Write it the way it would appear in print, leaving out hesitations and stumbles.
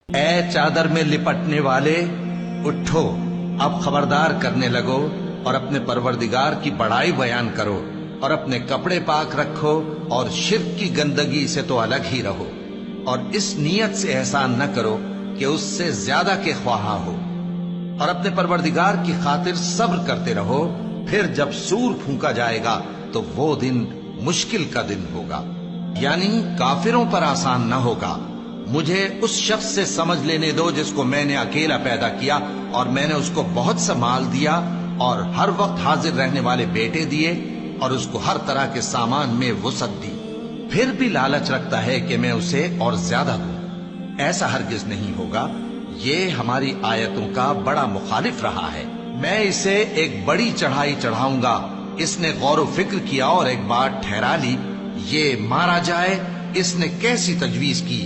ए चादर में लिपटने वाले, उठो, अब खबरदार करने लगो और अपने परवरदिगार की बड़ाई बयान करो और अपने कपड़े पाक रखो और शिर्क की गंदगी से तो अलग ही रहो और इस नीयत से एहसान न करो कि उससे ज्यादा के ख्वाहा हो और अपने परवरदिगार की खातिर सब्र करते रहो। फिर जब सूर फूंका जाएगा तो वो दिन मुश्किल का दिन होगा, यानी काफिरों पर आसान न होगा। मुझे उस शख्स से समझ लेने दो जिसको मैंने अकेला पैदा किया और मैंने उसको बहुत सा माल दिया और हर वक्त हाजिर रहने वाले बेटे दिए और उसको हर तरह के सामान में वुसअत दी, फिर भी लालच रखता है कि मैं उसे और ज्यादा दूं। ऐसा हरगिज नहीं होगा। ये हमारी आयतों का बड़ा मुखालिफ रहा है। मैं इसे एक बड़ी चढ़ाई चढ़ाऊंगा। इसने गौर फिक्र किया और एक बात ठहरा ली, ये मारा जाए। इसने कैसी तजवीज की